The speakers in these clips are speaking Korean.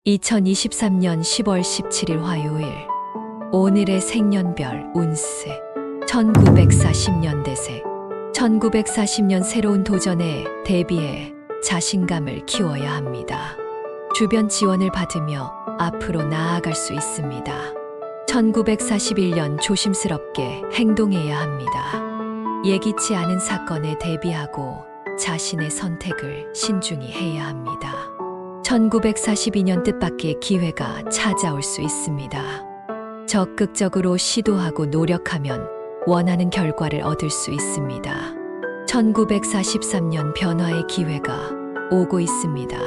2023년 10월 17일 화요일. 오늘의 생년별 운세. 1940년 대세. 1940년 새로운 도전에 대비해 자신감을 키워야 합니다. 주변 지원을 받으며 앞으로 나아갈 수 있습니다. 1941년 조심스럽게 행동해야 합니다. 예기치 않은 사건에 대비하고 자신의 선택을 신중히 해야 합니다. 1942년 뜻밖의 기회가 찾아올 수 있습니다. 적극적으로 시도하고 노력하면 원하는 결과를 얻을 수 있습니다. 1943년 변화의 기회가 오고 있습니다.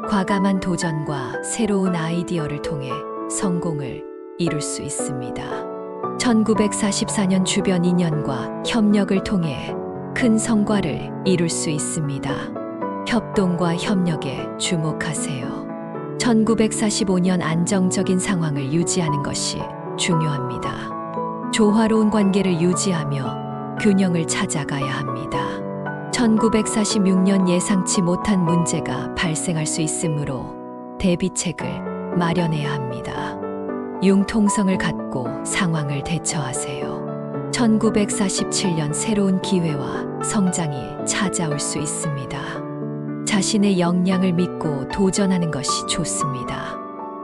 과감한 도전과 새로운 아이디어를 통해 성공을 이룰 수 있습니다. 1944년 주변 인연과 협력을 통해 큰 성과를 이룰 수 있습니다. 협동과 협력에 주목하세요. 1945년 안정적인 상황을 유지하는 것이 중요합니다. 조화로운 관계를 유지하며 균형을 찾아가야 합니다. 1946년 예상치 못한 문제가 발생할 수 있으므로 대비책을 마련해야 합니다. 융통성을 갖고 상황을 대처하세요. 1947년 새로운 기회와 성장이 찾아올 수 있습니다. 자신의 역량을 믿고 도전하는 것이 좋습니다.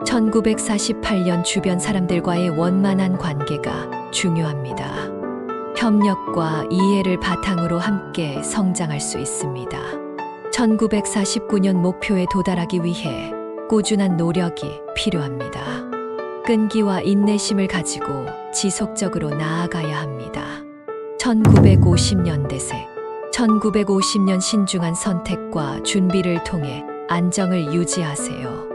1948년 주변 사람들과의 원만한 관계가 중요합니다. 협력과 이해를 바탕으로 함께 성장할 수 있습니다. 1949년 목표에 도달하기 위해 꾸준한 노력이 필요합니다. 끈기와 인내심을 가지고 지속적으로 나아가야 합니다. 1950년 대세. 1950년 신중한 선택과 준비를 통해 안정을 유지하세요.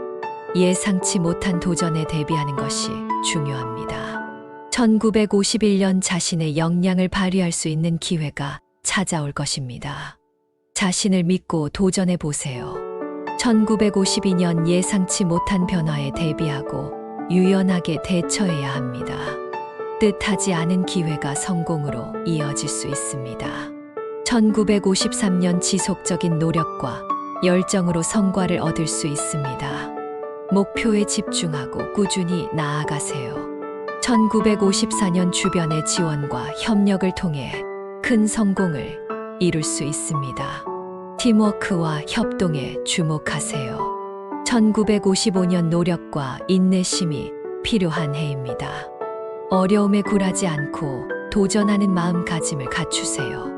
예상치 못한 도전에 대비하는 것이 중요합니다. 1951년 자신의 역량을 발휘할 수 있는 기회가 찾아올 것입니다. 자신을 믿고 도전해 보세요. 1952년 예상치 못한 변화에 대비하고 유연하게 대처해야 합니다. 뜻하지 않은 기회가 성공으로 이어질 수 있습니다. 1953년 지속적인 노력과 열정으로 성과를 얻을 수 있습니다. 목표에 집중하고 꾸준히 나아가세요. 1954년 주변의 지원과 협력을 통해 큰 성공을 이룰 수 있습니다. 팀워크와 협동에 주목하세요. 1955년 노력과 인내심이 필요한 해입니다. 어려움에 굴하지 않고 도전하는 마음가짐을 갖추세요.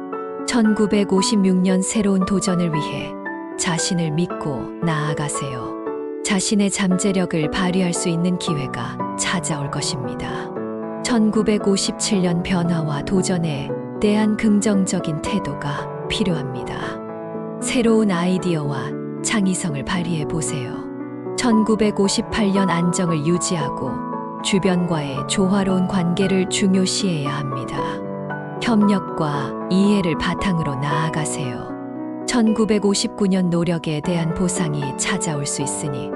1956년 새로운 도전을 위해 자신을 믿고 나아가세요. 자신의 잠재력을 발휘할 수 있는 기회가 찾아올 것입니다. 1957년 변화와 도전에 대한 긍정적인 태도가 필요합니다. 새로운 아이디어와 창의성을 발휘해 보세요. 1958년 안정을 유지하고 주변과의 조화로운 관계를 중요시해야 합니다. 협력과 이해를 바탕으로 나아가세요. 1959년 노력에 대한 보상이 찾아올 수 있으니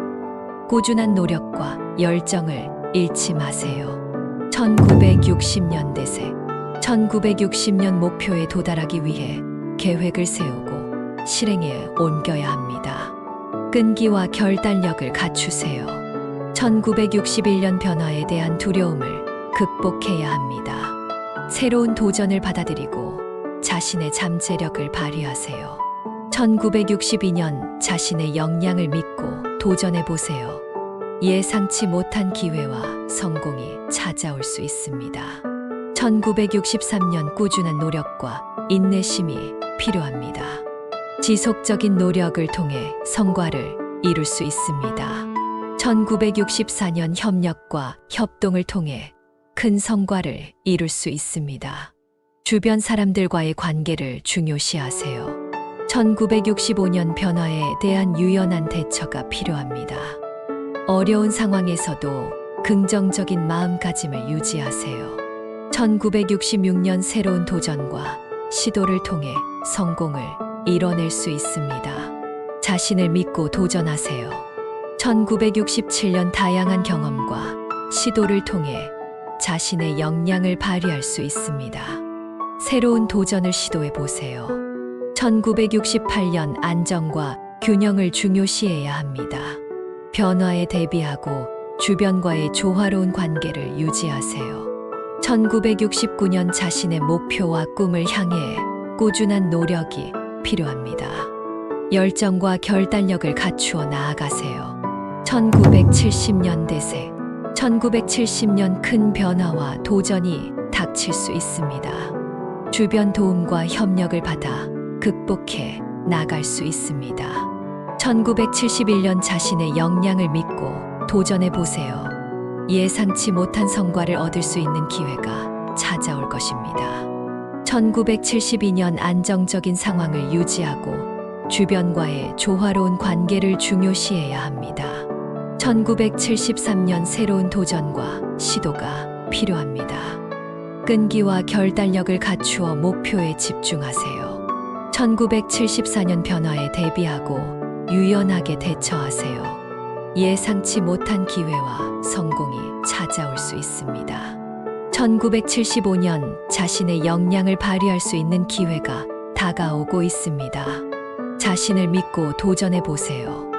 꾸준한 노력과 열정을 잃지 마세요. 1960년 대세. 1960년 목표에 도달하기 위해 계획을 세우고 실행에 옮겨야 합니다. 끈기와 결단력을 갖추세요. 1961년 변화에 대한 두려움을 극복해야 합니다. 새로운 도전을 받아들이고 자신의 잠재력을 발휘하세요. 1962년 자신의 역량을 믿고 도전해 보세요. 예상치 못한 기회와 성공이 찾아올 수 있습니다. 1963년 꾸준한 노력과 인내심이 필요합니다. 지속적인 노력을 통해 성과를 이룰 수 있습니다. 1964년 협력과 협동을 통해 큰 성과를 이룰 수 있습니다. 주변 사람들과의 관계를 중요시하세요. 1965년 변화에 대한 유연한 대처가 필요합니다. 어려운 상황에서도 긍정적인 마음가짐을 유지하세요. 1966년 새로운 도전과 시도를 통해 성공을 이뤄낼 수 있습니다. 자신을 믿고 도전하세요. 1967년 다양한 경험과 시도를 통해 자신의 역량을 발휘할 수 있습니다. 새로운 도전을 시도해 보세요. 1968년 안정과 균형을 중요시해야 합니다. 변화에 대비하고 주변과의 조화로운 관계를 유지하세요. 1969년 자신의 목표와 꿈을 향해 꾸준한 노력이 필요합니다. 열정과 결단력을 갖추어 나아가세요. 1970년대생 1970년 큰 변화와 도전이 닥칠 수 있습니다. 주변 도움과 협력을 받아 극복해 나갈 수 있습니다. 1971년 자신의 역량을 믿고 도전해 보세요. 예상치 못한 성과를 얻을 수 있는 기회가 찾아올 것입니다. 1972년 안정적인 상황을 유지하고 주변과의 조화로운 관계를 중요시해야 합니다. 1973년 새로운 도전과 시도가 필요합니다. 끈기와 결단력을 갖추어 목표에 집중하세요. 1974년 변화에 대비하고 유연하게 대처하세요. 예상치 못한 기회와 성공이 찾아올 수 있습니다. 1975년 자신의 역량을 발휘할 수 있는 기회가 다가오고 있습니다. 자신을 믿고 도전해 보세요.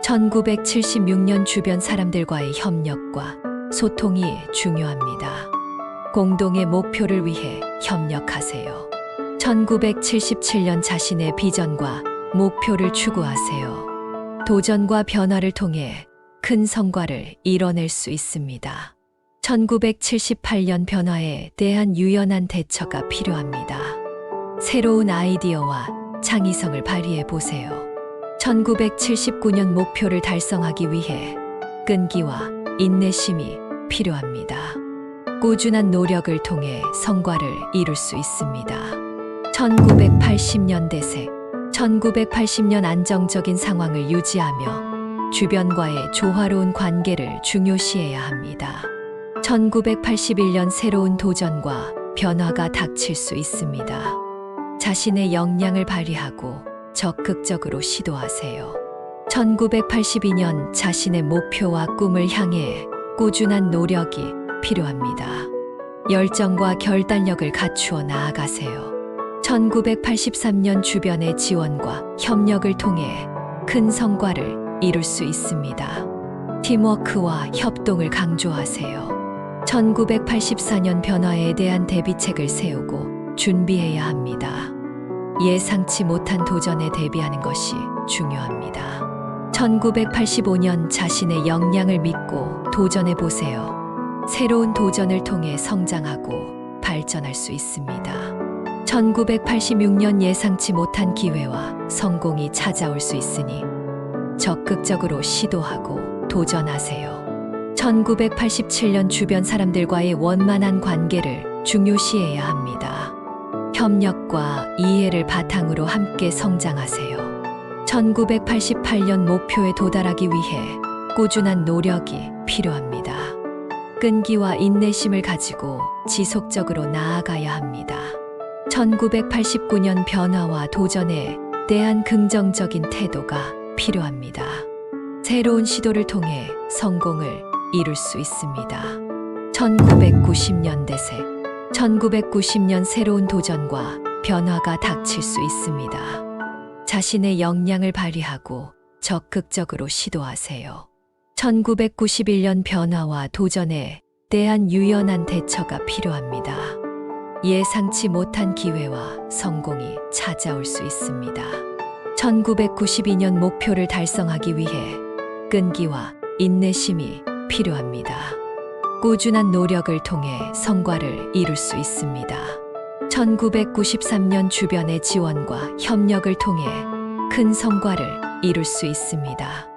1976년 주변 사람들과의 협력과 소통이 중요합니다. 공동의 목표를 위해 협력하세요. 1977년 자신의 비전과 목표를 추구하세요. 도전과 변화를 통해 큰 성과를 이뤄낼 수 있습니다. 1978년 변화에 대한 유연한 대처가 필요합니다. 새로운 아이디어와 창의성을 발휘해 보세요. 1979년 목표를 달성하기 위해 끈기와 인내심이 필요합니다. 꾸준한 노력을 통해 성과를 이룰 수 있습니다. 1980년대생 1980년 안정적인 상황을 유지하며 주변과의 조화로운 관계를 중요시해야 합니다. 1981년 새로운 도전과 변화가 닥칠 수 있습니다. 자신의 역량을 발휘하고 적극적으로 시도하세요. 1982년 자신의 목표와 꿈을 향해 꾸준한 노력이 필요합니다. 열정과 결단력을 갖추어 나아가세요. 1983년 주변의 지원과 협력을 통해 큰 성과를 이룰 수 있습니다. 팀워크와 협동을 강조하세요. 1984년 변화에 대한 대비책을 세우고 준비해야 합니다. 예상치 못한 도전에 대비하는 것이 중요합니다. 1985년 자신의 역량을 믿고 도전해 보세요. 새로운 도전을 통해 성장하고 발전할 수 있습니다. 1986년 예상치 못한 기회와 성공이 찾아올 수 있으니 적극적으로 시도하고 도전하세요. 1987년 주변 사람들과의 원만한 관계를 중요시해야 합니다. 협력과 이해를 바탕으로 함께 성장하세요. 1988년 목표에 도달하기 위해 꾸준한 노력이 필요합니다. 끈기와 인내심을 가지고 지속적으로 나아가야 합니다. 1989년 변화와 도전에 대한 긍정적인 태도가 필요합니다. 새로운 시도를 통해 성공을 이룰 수 있습니다. 1990년대생 1990년 새로운 도전과 변화가 닥칠 수 있습니다. 자신의 역량을 발휘하고 적극적으로 시도하세요. 1991년 변화와 도전에 대한 유연한 대처가 필요합니다. 예상치 못한 기회와 성공이 찾아올 수 있습니다. 1992년 목표를 달성하기 위해 끈기와 인내심이 필요합니다. 꾸준한 노력을 통해 성과를 이룰 수 있습니다. 1993년 주변의 지원과 협력을 통해 큰 성과를 이룰 수 있습니다.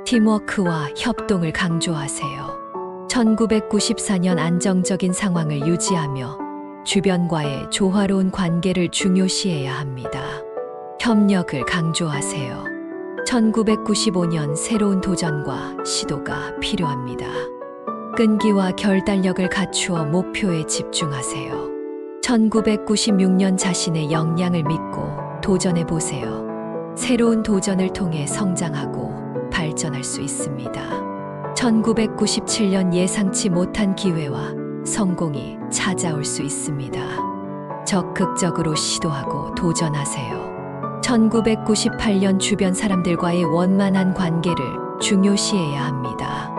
팀워크와 협동을 강조하세요. 1994년 안정적인 상황을 유지하며 주변과의 조화로운 관계를 중요시해야 합니다. 협력을 강조하세요. 1995년 새로운 도전과 시도가 필요합니다. 끈기와 결단력을 갖추어 목표에 집중하세요. 1996년 자신의 역량을 믿고 도전해 보세요. 새로운 도전을 통해 성장하고 발전할 수 있습니다. 1997년 예상치 못한 기회와 성공이 찾아올 수 있습니다. 적극적으로 시도하고 도전하세요. 1998년 주변 사람들과의 원만한 관계를 중요시해야 합니다.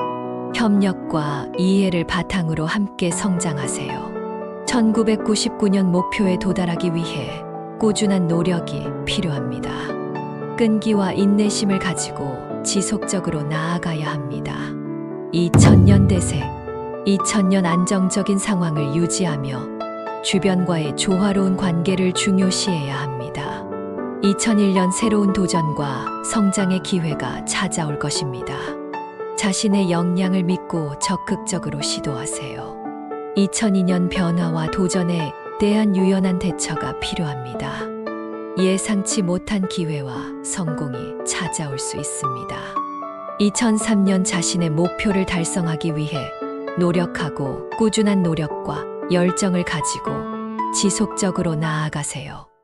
협력과 이해를 바탕으로 함께 성장하세요. 1999년 목표에 도달하기 위해 꾸준한 노력이 필요합니다. 끈기와 인내심을 가지고 지속적으로 나아가야 합니다. 2000년 대세, 2000년 안정적인 상황을 유지하며 주변과의 조화로운 관계를 중요시해야 합니다. 2001년 새로운 도전과 성장의 기회가 찾아올 것입니다. 자신의 역량을 믿고 적극적으로 시도하세요. 2002년 변화와 도전에 대한 유연한 대처가 필요합니다. 예상치 못한 기회와 성공이 찾아올 수 있습니다. 2003년 자신의 목표를 달성하기 위해 노력하고 꾸준한 노력과 열정을 가지고 지속적으로 나아가세요.